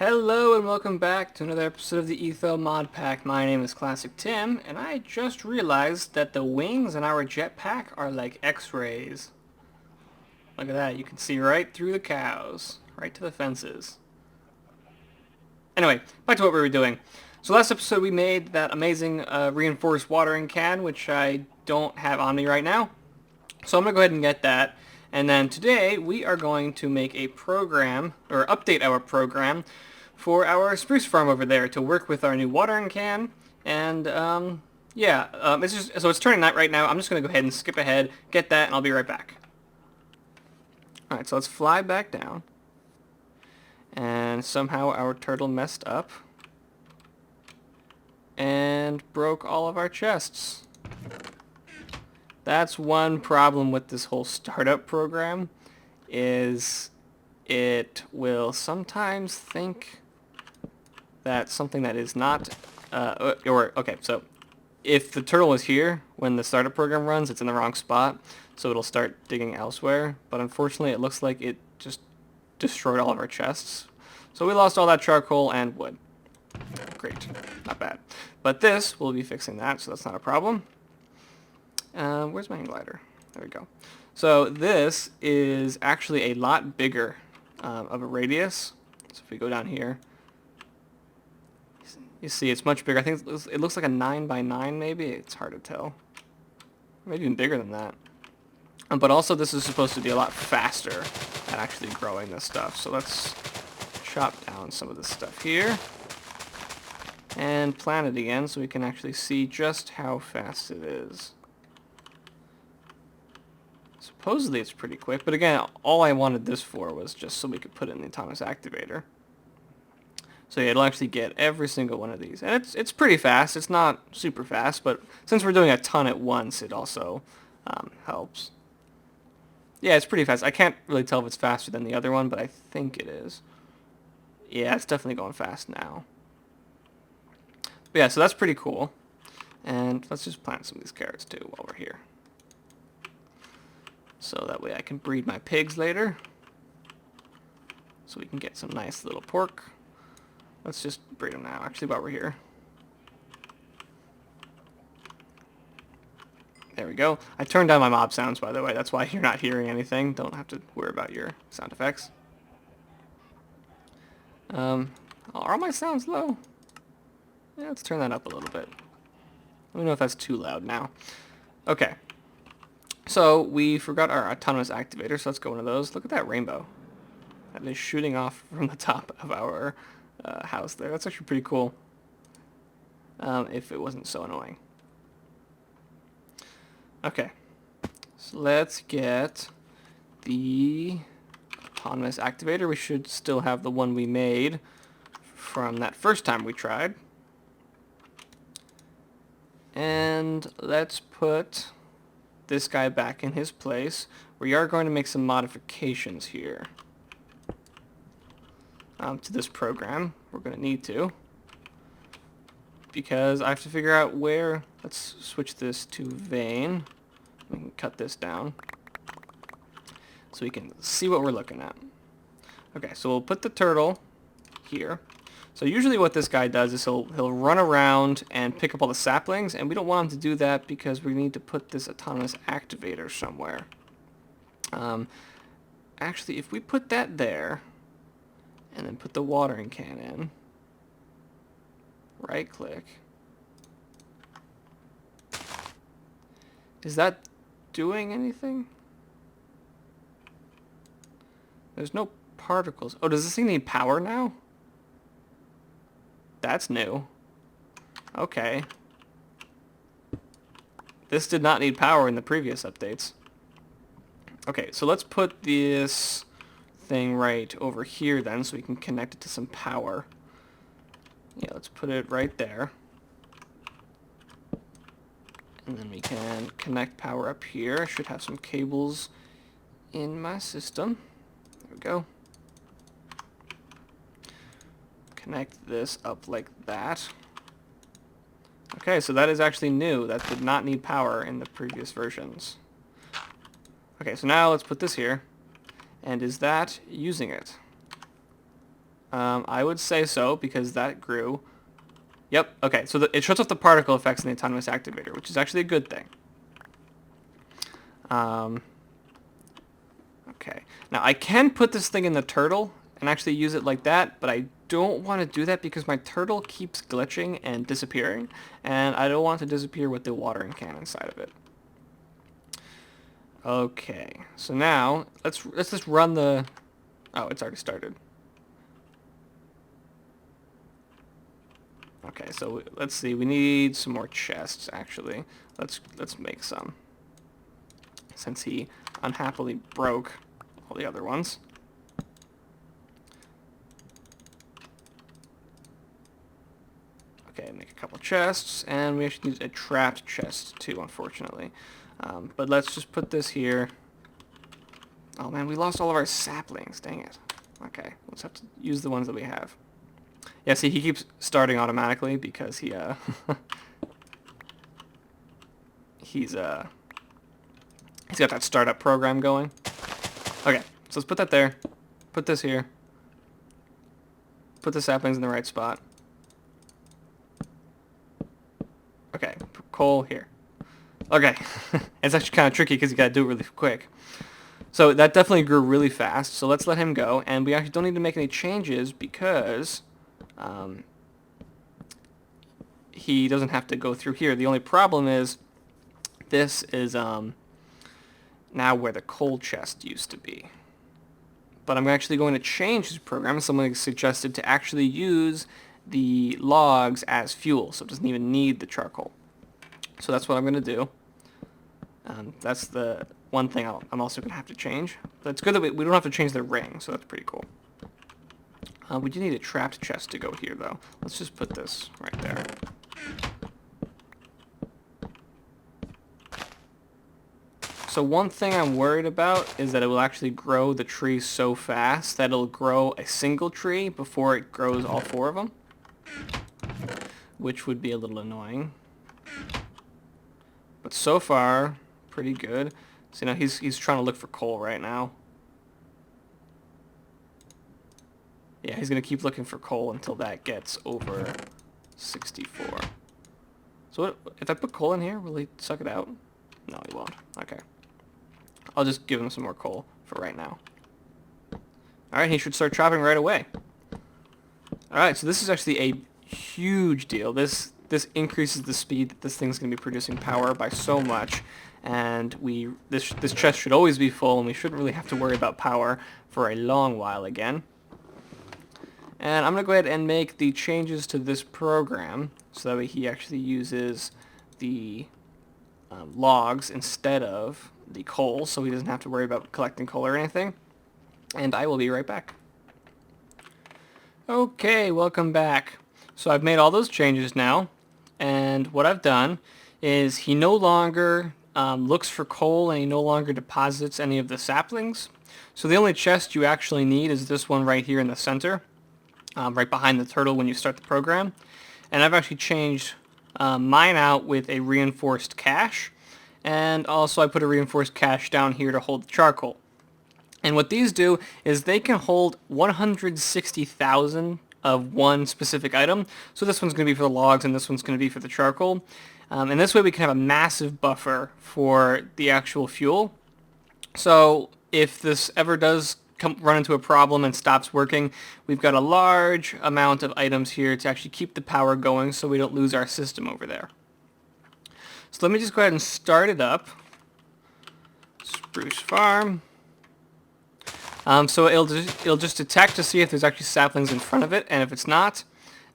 Hello and welcome back to another episode of the Etho Mod Pack. My name is Classic Tim, and I just realized that the wings in our jetpack are like X-rays. Look at that, you can see right through the cows, right to the fences. Anyway, back to what we were doing. So last episode we made that amazing reinforced watering can, which I don't have on me right now. So I'm going to go ahead and get that. And then today we are going to make a program, or update our program, for our spruce farm over there to work with our new watering can. And it's turning night right now. I'm just going to go ahead and skip ahead, get that, and I'll be right back. Alright, so let's fly back down. And somehow our turtle messed up and broke all of our chests. That's one problem with this whole startup program, is it will sometimes think that something that is not, so if the turtle is here when the startup program runs, it's in the wrong spot, so it'll start digging elsewhere, but unfortunately it looks like it just destroyed all of our chests. So we lost all that charcoal and wood. Great, not bad. But this will be fixing that, so that's not a problem. Where's my hang glider? There we go. So this is actually a lot bigger of a radius. So if we go down here, you see it's much bigger. I think it looks like a 9 by 9 maybe. It's hard to tell. Maybe even bigger than that. But also this is supposed to be a lot faster at actually growing this stuff. So let's chop down some of this stuff here and plant it again so we can actually see just how fast it is. Supposedly it's pretty quick, but again, all I wanted this for was just so we could put it in the autonomous activator. So yeah, it'll actually get every single one of these. And it's pretty fast. It's not super fast, but since we're doing a ton at once, it also helps. Yeah, it's pretty fast. I can't really tell if it's faster than the other one, but I think it is. Yeah, it's definitely going fast now. But yeah, so that's pretty cool. And let's just plant some of these carrots too while we're here. So that way I can breed my pigs later. So we can get some nice little pork. Let's just breed them now, actually, while we're here. There we go. I turned down my mob sounds, by the way. That's why you're not hearing anything. Don't have to worry about your sound effects. Are all my sounds low? Yeah, let's turn that up a little bit. Let me know if that's too loud now. Okay. So we forgot our autonomous activator, so let's go into those. Look at that rainbow. That is shooting off from the top of our house there. That's actually pretty cool. If it wasn't so annoying. Okay. So let's get the autonomous activator. We should still have the one we made from that first time we tried. And let's put this guy back in his place. We are going to make some modifications here to this program. We're going to need to, because I have to figure out where. Let's switch this to vein. We can cut this down so we can see what we're looking at. Okay, so we'll put the turtle here. So usually what this guy does is he'll run around and pick up all the saplings, and we don't want him to do that because we need to put this autonomous activator somewhere. Actually, if we put that there, and then put the watering can in, right click, is that doing anything? There's no particles. Oh, does this thing need power now? That's new. Okay. This did not need power in the previous updates. Okay, so let's put this thing right over here then so we can connect it to some power. Yeah, let's put it right there. And then we can connect power up here. I should have some cables in my system. There we go. Connect this up like that. Okay, so that is actually new. That did not need power in the previous versions. Okay, so now let's put this here. And is that using it? I would say so, because that grew. Yep, okay, so it shuts off the particle effects in the autonomous activator, which is actually a good thing. Okay, now I can put this thing in the turtle and actually use it like that, but I don't want to do that because my turtle keeps glitching and disappearing, and I don't want to disappear with the watering can inside of it. Okay, so now let's just run the... Oh, it's already started. Okay, so let's see. We need some more chests, actually. Let's make some, since he unhappily broke all the other ones. Okay, make a couple chests, and we actually need a trapped chest too, unfortunately. But let's just put this here. Oh man, we lost all of our saplings. Dang it. Okay, let's have to use the ones that we have. Yeah, see, he keeps starting automatically because he he's got that startup program going. Okay, so let's put that there. Put this here. Put the saplings in the right spot. Okay, put coal here. Okay, it's actually kind of tricky because you got to do it really quick. So that definitely grew really fast, so let's let him go. And we actually don't need to make any changes because he doesn't have to go through here. The only problem is this is now where the coal chest used to be. But I'm actually going to change this program. Someone suggested to actually use the logs as fuel, so it doesn't even need the charcoal. So that's what I'm going to do. That's the one thing I'm also going to have to change. But it's good that we don't have to change the ring, so that's pretty cool. We do need a trapped chest to go here, though. Let's just put this right there. So one thing I'm worried about is that it will actually grow the tree so fast that it'll grow a single tree before it grows all four of them, which would be a little annoying. But so far, pretty good. So now he's trying to look for coal right now. Yeah, he's going to keep looking for coal until that gets over 64. So what, if I put coal in here, will he suck it out? No, he won't. Okay. I'll just give him some more coal for right now. Alright, he should start chopping right away. Alright, so this is actually a huge deal. This increases the speed that this thing's going to be producing power by so much. And this chest should always be full, and we shouldn't really have to worry about power for a long while again. And I'm going to go ahead and make the changes to this program so that way he actually uses the logs instead of the coal, so he doesn't have to worry about collecting coal or anything. And I will be right back. Okay, welcome back. So I've made all those changes now, and what I've done is he no longer looks for coal, and he no longer deposits any of the saplings. So the only chest you actually need is this one right here in the center, right behind the turtle when you start the program. And I've actually changed mine out with a reinforced cache, and also I put a reinforced cache down here to hold the charcoal. And what these do is they can hold 160,000 of one specific item. So this one's going to be for the logs, and this one's going to be for the charcoal. And this way we can have a massive buffer for the actual fuel. So if this ever does run into a problem and stops working, we've got a large amount of items here to actually keep the power going so we don't lose our system over there. So let me just go ahead and start it up. Spruce Farm. So it'll just detect to see if there's actually saplings in front of it, and if it's not,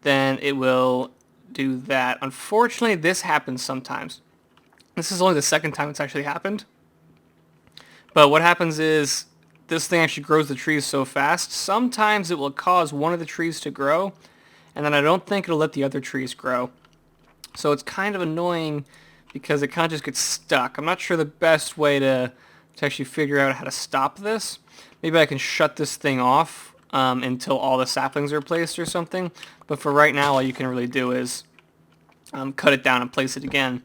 then it will do that. Unfortunately, this happens sometimes. This is only the second time it's actually happened. But what happens is this thing actually grows the trees so fast, sometimes it will cause one of the trees to grow, and then I don't think it'll let the other trees grow. So it's kind of annoying because it kind of just gets stuck. I'm not sure the best way to actually figure out how to stop this. Maybe I can shut this thing off until all the saplings are placed or something. But for right now, all you can really do is cut it down and place it again.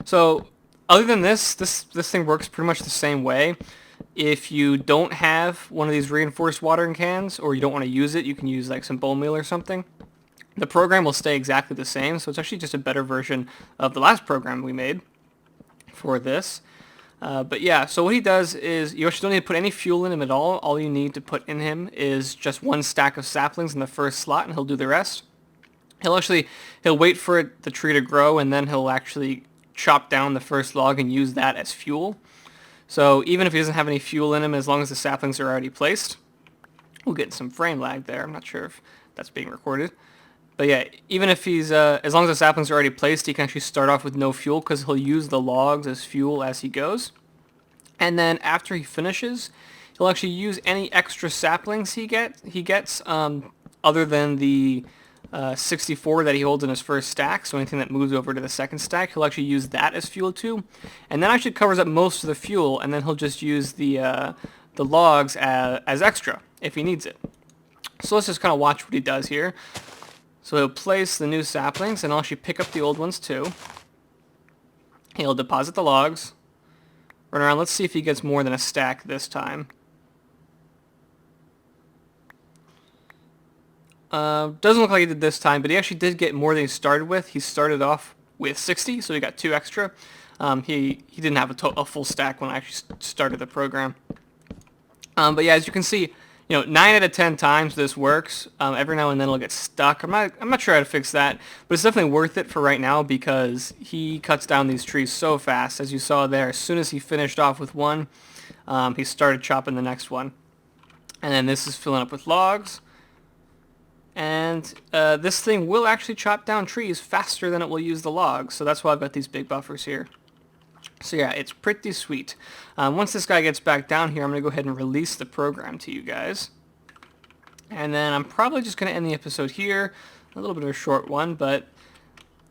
So other than this thing works pretty much the same way. If you don't have one of these reinforced watering cans, or you don't want to use it, you can use like some bone meal or something. The program will stay exactly the same, so it's actually just a better version of the last program we made for this. But yeah, so what he does is you actually don't need to put any fuel in him at all. All you need to put in him is just one stack of saplings in the first slot, and he'll do the rest. He'll wait for the tree to grow, and then he'll actually chop down the first log and use that as fuel. So even if he doesn't have any fuel in him, as long as the saplings are already placed, we'll get some frame lag there. I'm not sure if that's being recorded. But yeah, even if he's, as long as the saplings are already placed, he can actually start off with no fuel because he'll use the logs as fuel as he goes. And then after he finishes, he'll actually use any extra saplings he gets, other than the 64 that he holds in his first stack, so anything that moves over to the second stack, he'll actually use that as fuel too. And that actually covers up most of the fuel, and then he'll just use the logs as extra if he needs it. So let's just kind of watch what he does here. So he'll place the new saplings, and I'll actually pick up the old ones too. He'll deposit the logs. Run around, let's see if he gets more than a stack this time. Doesn't look like he did this time, but he actually did get more than he started with. He started off with 60, so he got 2 extra. He didn't have a full stack when I actually started the program. But yeah, as you can see, 9 out of 10 times this works. Every now and then it'll get stuck. I'm not sure how to fix that, but it's definitely worth it for right now because he cuts down these trees so fast. As you saw there, as soon as he finished off with one, he started chopping the next one. And then this is filling up with logs. And this thing will actually chop down trees faster than it will use the logs, so that's why I've got these big buffers here. So yeah, it's pretty sweet. Once this guy gets back down here, I'm going to go ahead and release the program to you guys. And then I'm probably just going to end the episode here. A little bit of a short one, but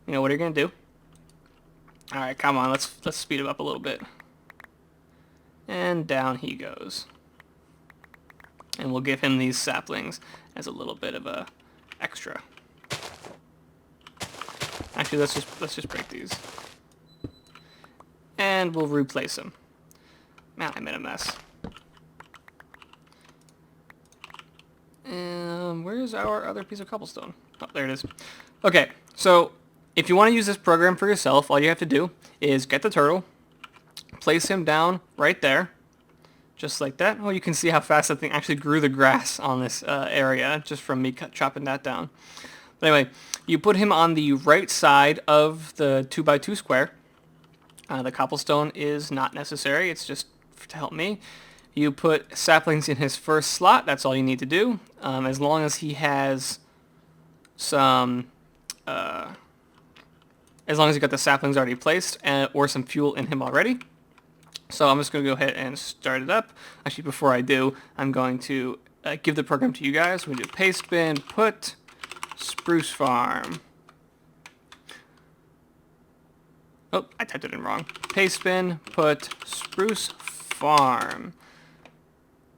what are you going to do? Alright, come on, let's speed him up a little bit. And down he goes. And we'll give him these saplings as a little bit of a extra. Actually, let's just break these. And we'll replace them. Man, I made a mess. Where's our other piece of cobblestone? Oh, there it is. Okay, so if you want to use this program for yourself, all you have to do is get the turtle, place him down right there, just like that. Oh, you can see how fast that thing actually grew the grass on this area just from me chopping that down. But anyway, you put him on the right side of the 2x2 square. The cobblestone is not necessary. It's just to help me. You put saplings in his first slot. That's all you need to do. As long as he has some... as long as you got the saplings already placed or some fuel in him already. So I'm just going to go ahead and start it up. Actually, before I do, I'm going to give the program to you guys. We're going to do paste bin put spruce farm. Oh, I typed it in wrong. Paste bin put spruce farm.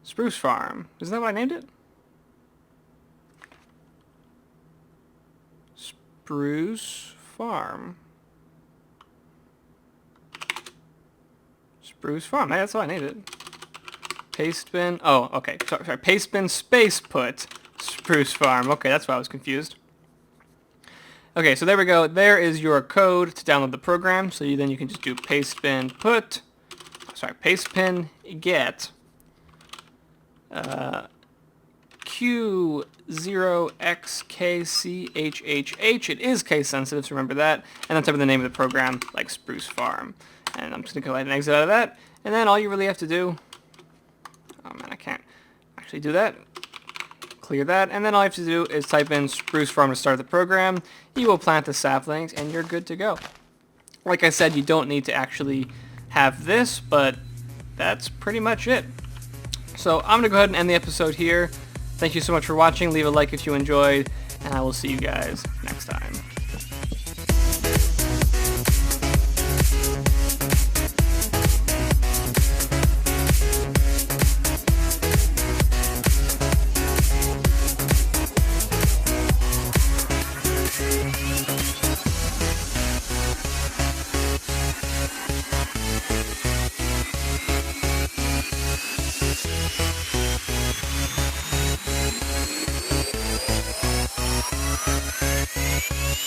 Spruce farm. Isn't that what I named it? Spruce farm. Spruce farm. Hey, that's what I named it. Paste bin. Oh, okay. Sorry. Paste bin space put spruce farm. Okay, that's why I was confused. Okay, so there we go. There is your code to download the program. So then you can just do paste bin put. Sorry, paste bin get Q0XKCHHH. It is case sensitive, so remember that. And then type in the name of the program, like spruce farm. And I'm just going to go ahead and exit out of that. And then all you really have to do... Oh man, I can't actually do that. Clear that. And then all you have to do is type in spruce farm to start the program. You will plant the saplings and you're good to go. Like I said, you don't need to actually have this, but that's pretty much it. So I'm going to go ahead and end the episode here. Thank you so much for watching. Leave a like if you enjoyed, and I will see you guys next time.